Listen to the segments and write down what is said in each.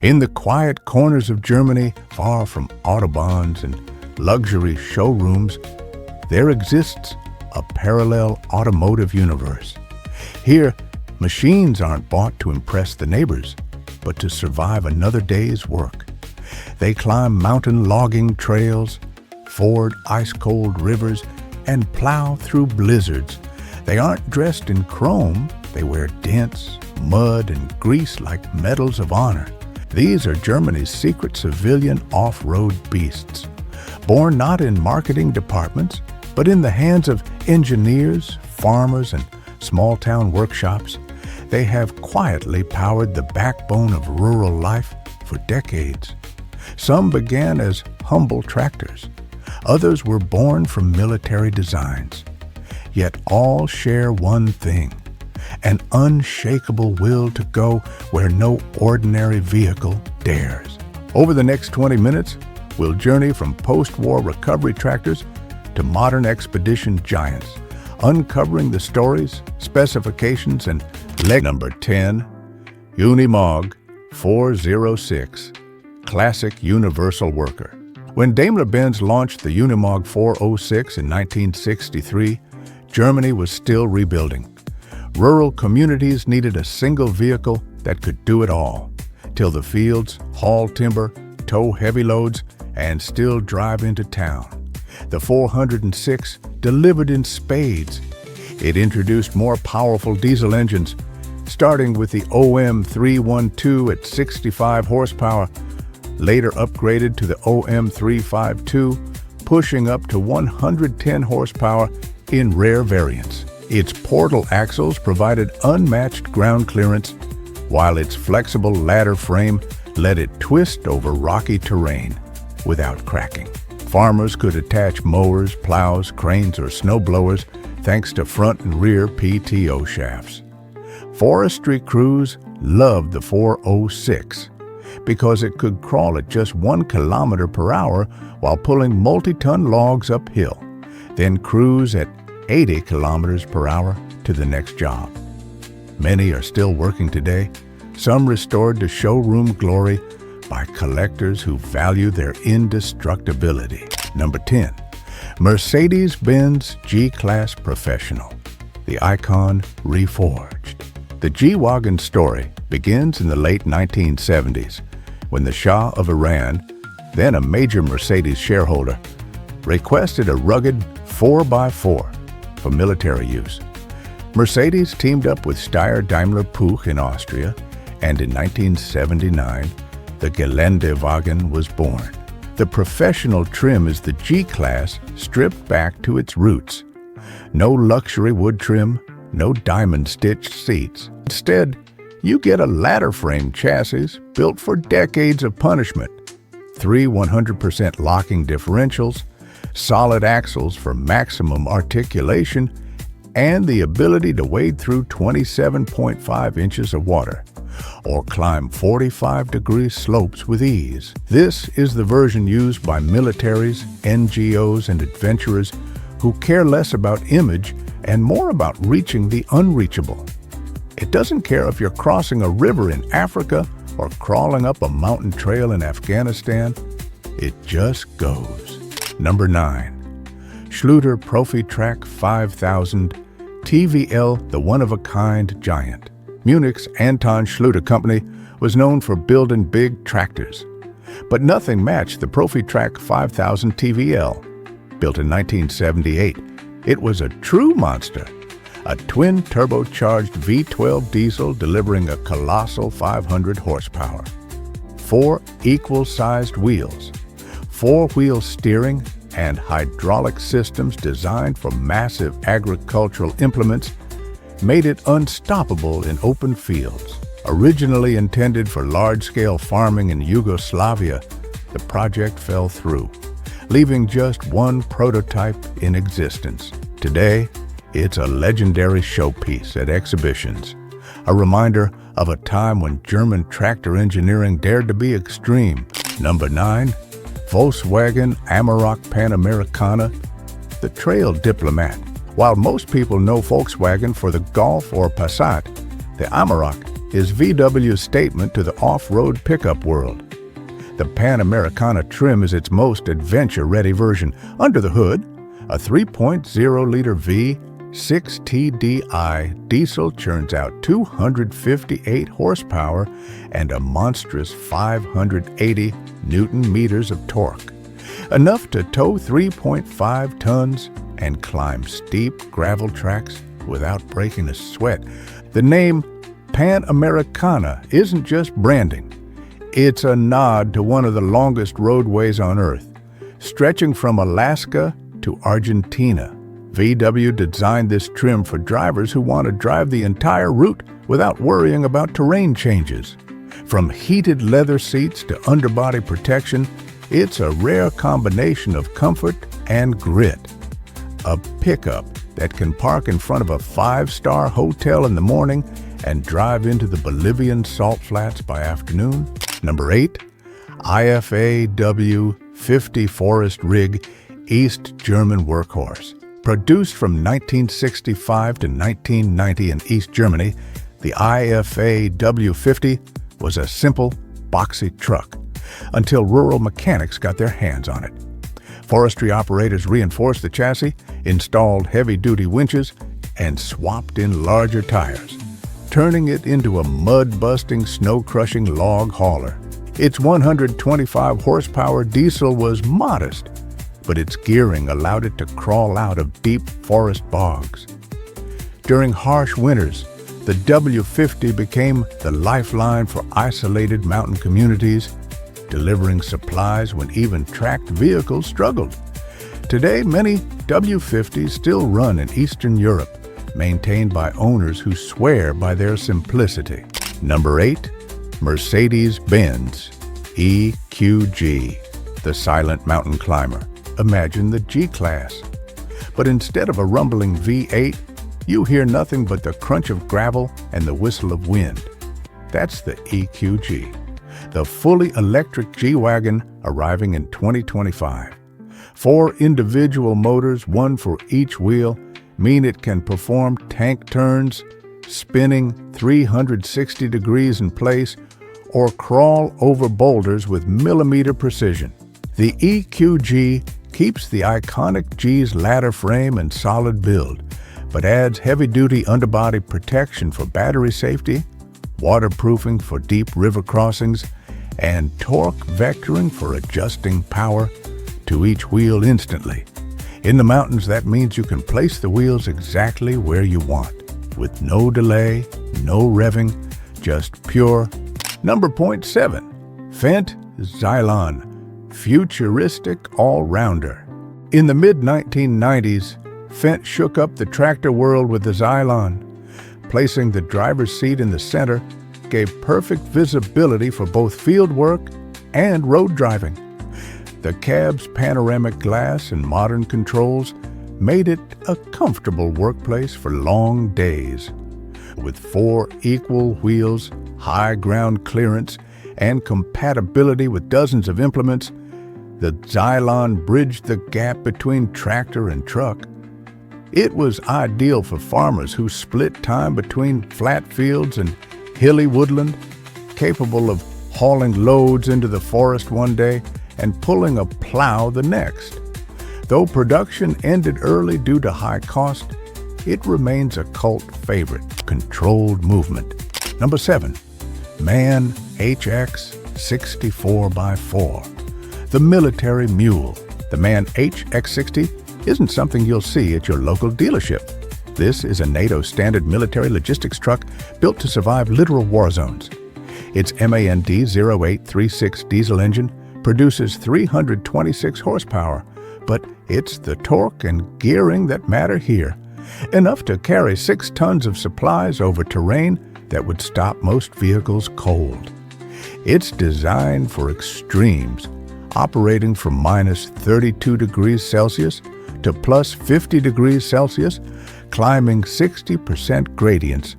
In the quiet corners of Germany, far from autobahns and luxury showrooms, there exists a parallel automotive universe. Here, machines aren't bought to impress the neighbors, but to survive another day's work. They climb mountain logging trails, ford ice-cold rivers, and plow through blizzards. They aren't dressed in chrome, they wear dents, mud, and grease like medals of honor. These are Germany's secret civilian off-road beasts. Born not in marketing departments, but in the hands of engineers, farmers, and small-town workshops, they have quietly powered the backbone of rural life for decades. Some began as humble tractors. Others were born from military designs. Yet all share one thing: an unshakable will to go where no ordinary vehicle dares. Over the next 20 minutes, we'll journey from post-war recovery tractors to modern expedition giants, uncovering the stories, specifications, and leg. Number 10. Unimog 406, Classic Universal Worker. When Daimler-Benz launched the Unimog 406 in 1963, Germany was still rebuilding. Rural communities needed a single vehicle that could do it all: till the fields, haul timber, tow heavy loads, and still drive into town. The 406 delivered in spades. It introduced more powerful diesel engines, starting with the OM312 at 65 horsepower, later upgraded to the OM352, pushing up to 110 horsepower in rare variants. Its portal axles provided unmatched ground clearance, while its flexible ladder frame let it twist over rocky terrain without cracking. Farmers could attach mowers, plows, cranes, or snowblowers thanks to front and rear PTO shafts. Forestry crews loved the 406 because it could crawl at just 1 kilometer per hour while pulling multi-ton logs uphill, then cruise at 80 kilometers per hour to the next job. Many are still working today, some restored to showroom glory by collectors who value their indestructibility. Number 10. Mercedes-Benz G-Class Professional, the icon reforged. The G-Wagon story begins in the late 1970s, when the Shah of Iran, then a major Mercedes shareholder, requested a rugged 4x4 for military use. Mercedes teamed up with Steyr Daimler Puch in Austria, and in 1979, the Geländewagen was born. The professional trim is the G-Class stripped back to its roots. No luxury wood trim, no diamond-stitched seats. Instead, you get a ladder frame chassis built for decades of punishment, 3 100% locking differentials, solid axles for maximum articulation, and the ability to wade through 27.5 inches of water or climb 45-degree slopes with ease. This is the version used by militaries, NGOs, and adventurers who care less about image and more about reaching the unreachable. It doesn't care if you're crossing a river in Africa or crawling up a mountain trail in Afghanistan. It just goes. Number 9. Schlüter Profi Trac 5000 TVL, the one-of-a-kind giant. Munich's Anton Schluter company was known for building big tractors, but nothing matched the Profi Trac 5000 TVL. Built in 1978, it was a true monster, a twin-turbocharged V12 diesel delivering a colossal 500 horsepower. 4 equal-sized wheels, 4-wheel steering, and hydraulic systems designed for massive agricultural implements made it unstoppable in open fields. Originally intended for large-scale farming in Yugoslavia, the project fell through, leaving just one prototype in existence. Today, it's a legendary showpiece at exhibitions, a reminder of a time when German tractor engineering dared to be extreme. Number 9. Volkswagen Amarok Panameana, the Trail Diplomat. While most people know Volkswagen for the Golf or Passat, the Amarok is VW's statement to the off-road pickup world. The Panameana trim is its most adventure-ready version. Under the hood, a 3.0-liter V6 TDI diesel churns out 258 horsepower and a monstrous 580 Newton-meters of torque, enough to tow 3.5 tons and climb steep gravel tracks without breaking a sweat. The name Panameana isn't just branding. It's a nod to one of the longest roadways on Earth, stretching from Alaska to Argentina. VW designed this trim for drivers who want to drive the entire route without worrying about terrain changes. From heated leather seats to underbody protection, it's a rare combination of comfort and grit. A pickup that can park in front of a 5-star hotel in the morning and drive into the Bolivian salt flats by afternoon. Number 8, IFA W50 Forest Rig East German workhorse. Produced from 1965 to 1990 in East Germany, the IFA W50 was a simple, boxy truck until rural mechanics got their hands on it. Forestry operators reinforced the chassis, installed heavy-duty winches, and swapped in larger tires, turning it into a mud-busting, snow-crushing log hauler. Its 125 horsepower diesel was modest, but its gearing allowed it to crawl out of deep forest bogs. During harsh winters, the W50 became the lifeline for isolated mountain communities, delivering supplies when even tracked vehicles struggled. Today, many W50s still run in Eastern Europe, maintained by owners who swear by their simplicity. Number 8, Mercedes-Benz EQG, the silent mountain climber. Imagine the G-Class. But instead of a rumbling V8, you hear nothing but the crunch of gravel and the whistle of wind. That's the EQG, the fully electric G-Wagon arriving in 2025. 4 individual motors, one for each wheel, mean it can perform tank turns, spinning 360 degrees in place, or crawl over boulders with millimeter precision. The EQG keeps the iconic G's ladder frame and solid build, but adds heavy-duty underbody protection for battery safety, waterproofing for deep river crossings, and torque vectoring for adjusting power to each wheel instantly. In the mountains, that means you can place the wheels exactly where you want, with no delay, no revving, just pure. Number 7, Fent Xylon, futuristic all-rounder. In the mid-1990s, Fent shook up the tractor world with the Xylon. Placing the driver's seat in the center gave perfect visibility for both field work and road driving. The cab's panoramic glass and modern controls made it a comfortable workplace for long days. With 4 equal wheels, high ground clearance, and compatibility with dozens of implements, the Xylon bridged the gap between tractor and truck. It was ideal for farmers who split time between flat fields and hilly woodland, capable of hauling loads into the forest one day and pulling a plow the next. Though production ended early due to high cost, it remains a cult favorite. Controlled movement. Number 7, MAN HX 64x4, the military mule. The MAN HX60 isn't something you'll see at your local dealership. This is a NATO standard military logistics truck built to survive literal war zones. Its MAN D0836 diesel engine produces 326 horsepower, but it's the torque and gearing that matter here, enough to carry 6 tons of supplies over terrain that would stop most vehicles cold. It's designed for extremes, operating from minus 32 degrees Celsius to plus 50 degrees Celsius, climbing 60% gradients,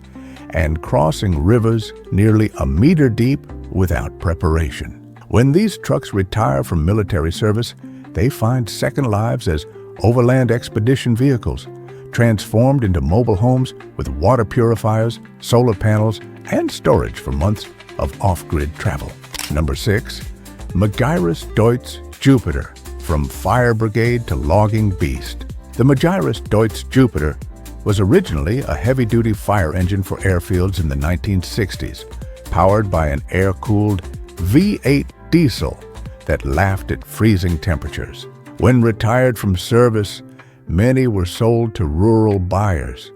and crossing rivers nearly a meter deep without preparation. When these trucks retire from military service, they find second lives as overland expedition vehicles, transformed into mobile homes with water purifiers, solar panels, and storage for months of off-grid travel. Number 6. Majus Deutz Jupiter. From fire brigade to logging beast. The Majus Deutz Jupiter was originally a heavy-duty fire engine for airfields in the 1960s, powered by an air-cooled V8 diesel that laughed at freezing temperatures. When retired from service, many were sold to rural buyers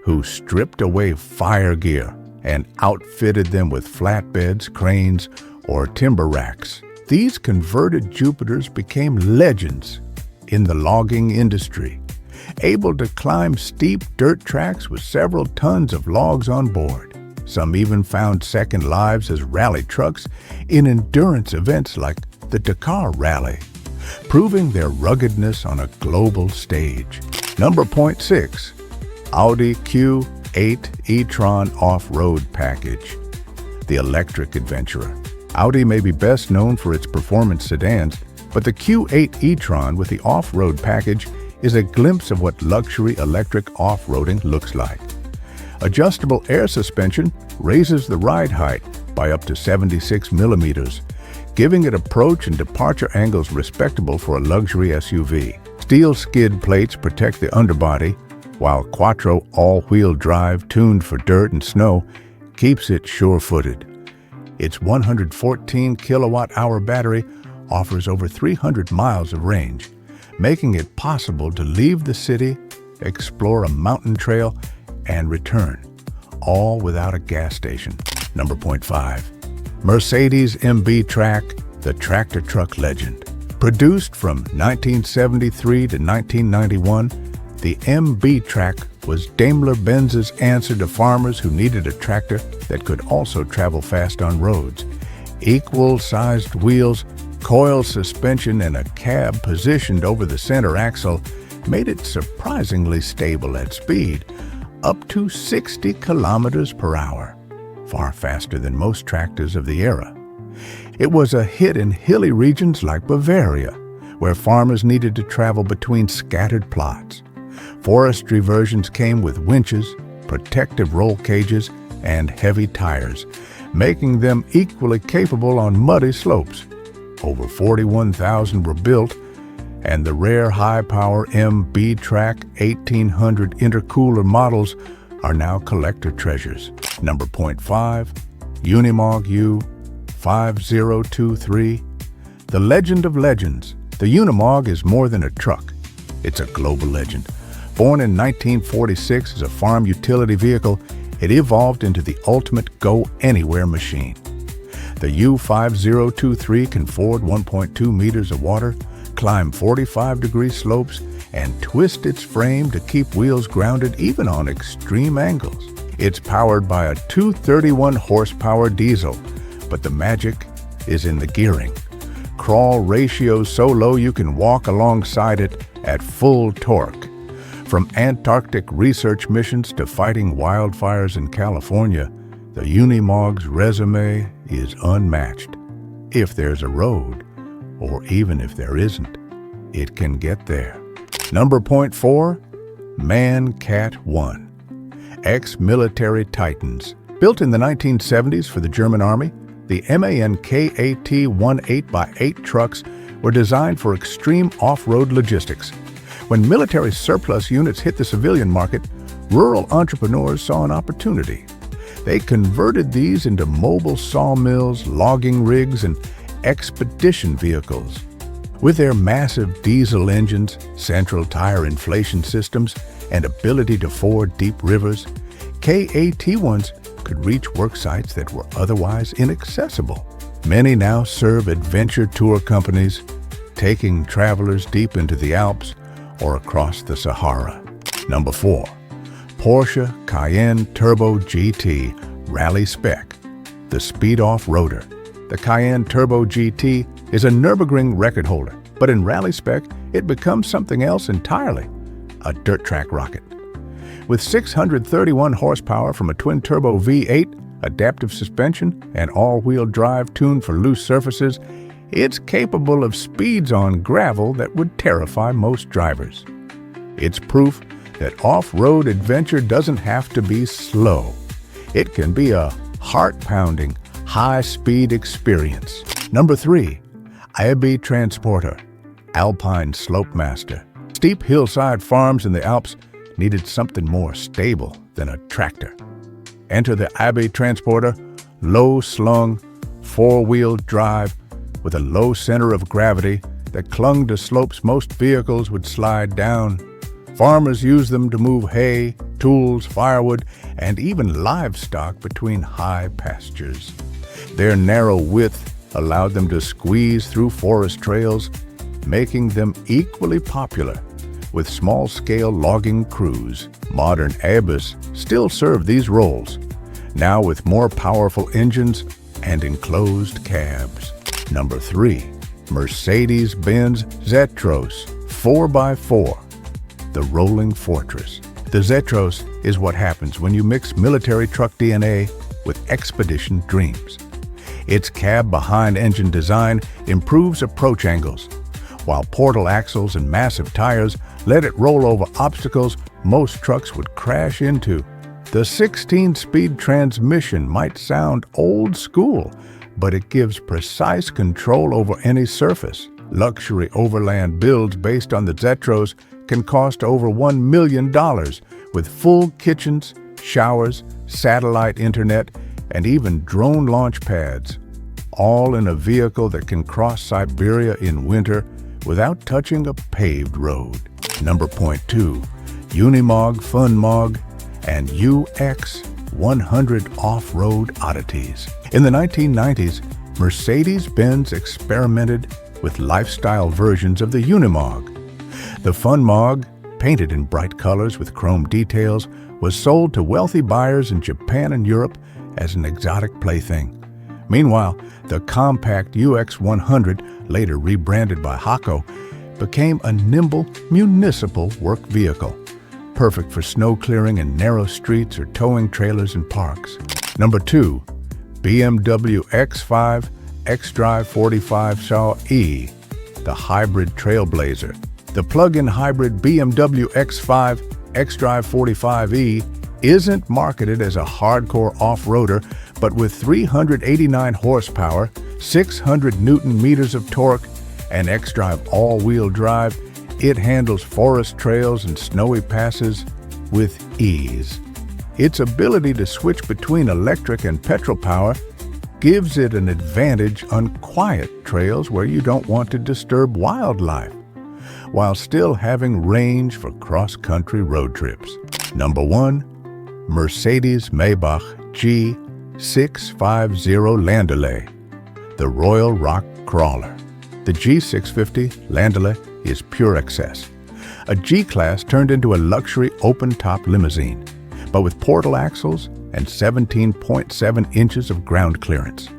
who stripped away fire gear and outfitted them with flatbeds, cranes, or timber racks. These converted Jupiters became legends in the logging industry, able to climb steep dirt tracks with several tons of logs on board. Some even found second lives as rally trucks in endurance events like the Dakar Rally, proving their ruggedness on a global stage. Number 6. Audi Q8 e-tron off-road package. The electric adventurer. Audi may be best known for its performance sedans, but the Q8 e-tron with the off-road package is a glimpse of what luxury electric off-roading looks like. Adjustable air suspension raises the ride height by up to 76 millimeters, giving it approach and departure angles respectable for a luxury SUV. Steel skid plates protect the underbody, while Quattro all-wheel drive, tuned for dirt and snow, keeps it sure-footed. Its 114 kilowatt-hour battery offers over 300 miles of range, making it possible to leave the city, explore a mountain trail, and return, all without a gas station. Number 5. Mercedes MB Trac, the tractor truck legend. Produced from 1973 to 1991, the MB Trac was Daimler-Benz's answer to farmers who needed a tractor that could also travel fast on roads. Equal-sized wheels, coil suspension, and a cab positioned over the center axle made it surprisingly stable at speed, up to 60 kilometers per hour, far faster than most tractors of the era. It was a hit in hilly regions like Bavaria, where farmers needed to travel between scattered plots. Forestry versions came with winches, protective roll cages, and heavy tires, making them equally capable on muddy slopes. Over 41,000 were built, and the rare high-power MB Trac 1800 intercooler models are now collector treasures. Number 5. Unimog U5023. The legend of legends. The Unimog is more than a truck. It's a global legend. Born in 1946 as a farm utility vehicle, it evolved into the ultimate go-anywhere machine. The U5023 can ford 1.2 meters of water, climb 45-degree slopes, and twist its frame to keep wheels grounded even on extreme angles. It's powered by a 231-horsepower diesel, but the magic is in the gearing. Crawl ratio so low you can walk alongside it at full torque. From Antarctic research missions to fighting wildfires in California, the Unimog's resume is unmatched. If there's a road, or even if there isn't, it can get there. Number 4. Man-Cat 1. Ex-military titans. Built in the 1970s for the German Army, the MAN-Kat 18x8 trucks were designed for extreme off-road logistics. When military surplus units hit the civilian market, rural entrepreneurs saw an opportunity. They converted these into mobile sawmills, logging rigs, and expedition vehicles. With their massive diesel engines, central tire inflation systems, and ability to ford deep rivers, KAT1s could reach work sites that were otherwise inaccessible. Many now serve adventure tour companies, taking travelers deep into the Alps or across the Sahara. Number 4. Porsche Cayenne Turbo GT Rally Spec, the Speed Off-Roader. The Cayenne Turbo GT is a Nürburgring record holder, but in rally spec, it becomes something else entirely, a dirt track rocket. With 631 horsepower from a twin-turbo V8, adaptive suspension, and all-wheel drive tuned for loose surfaces, it's capable of speeds on gravel that would terrify most drivers. It's proof that off-road adventure doesn't have to be slow. It can be a heart-pounding, high-speed experience. Number 3, Ibe Transporter, Alpine Slope Master. Steep hillside farms in the Alps needed something more stable than a tractor. Enter the Ibe Transporter, low-slung, four-wheel drive with a low center of gravity that clung to slopes most vehicles would slide down. Farmers used them to move hay, tools, firewood, and even livestock between high pastures. Their narrow width allowed them to squeeze through forest trails, making them equally popular with small-scale logging crews. Modern Ibes still serve these roles, now with more powerful engines and enclosed cabs. Number 3, Mercedes-Benz Zetros 4x4, the Rolling Fortress. The Zetros is what happens when you mix military truck DNA with expedition dreams. Its cab-behind-engine design improves approach angles, while portal axles and massive tires let it roll over obstacles most trucks would crash into. The 16-speed transmission might sound old school, but it gives precise control over any surface. Luxury overland builds based on the Zetros can cost over $1 million, with full kitchens, showers, satellite internet, and even drone launch pads, all in a vehicle that can cross Siberia in winter without touching a paved road. Number 2, Unimog Funm and UX100 off-road oddities. In the 1990s, Mercedes-Benz experimented with lifestyle versions of the Unimog. The Funm, painted in bright colors with chrome details, was sold to wealthy buyers in Japan and Europe as an exotic plaything. Meanwhile, the compact UX100, later rebranded by Hakko, became a nimble municipal work vehicle, perfect for snow clearing in narrow streets or towing trailers in parks. Number 2, BMW X5 X Drive 45E, the hybrid trailblazer. The plug-in hybrid BMW X5 X Drive 45E isn't marketed as a hardcore off-roader, but with 389 horsepower, 600 Newton-meters of torque, and X-Drive all-wheel drive, it handles forest trails and snowy passes with ease. Its ability to switch between electric and petrol power gives it an advantage on quiet trails where you don't want to disturb wildlife, while still having range for cross-country road trips. Number 1, Mercedes Maybach G 650 Landaulet, the Royal Rock Crawler. The G650 Landaulet is pure excess, a G-Class turned into a luxury open-top limousine, but with portal axles and 17.7 inches of ground clearance.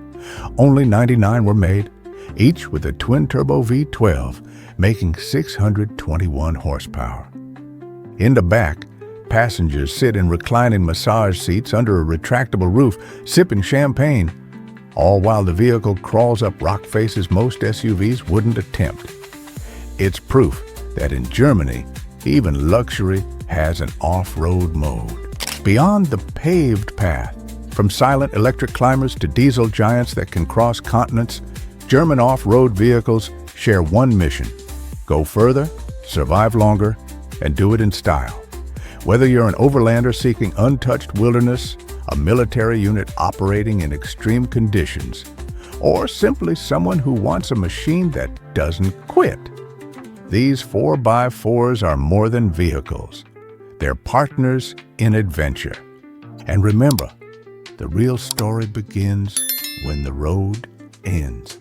Only 99 were made, each with a twin-turbo V12, making 621 horsepower. In the back, passengers sit in reclining massage seats under a retractable roof, sipping champagne, all while the vehicle crawls up rock faces most SUVs wouldn't attempt. It's proof that in Germany, even luxury has an off-road mode. Beyond the paved path, from silent electric climbers to diesel giants that can cross continents, German off-road vehicles share one mission: go further, survive longer, and do it in style. Whether you're an overlander seeking untouched wilderness, a military unit operating in extreme conditions, or simply someone who wants a machine that doesn't quit, these 4x4s are more than vehicles. They're partners in adventure. And remember, the real story begins when the road ends.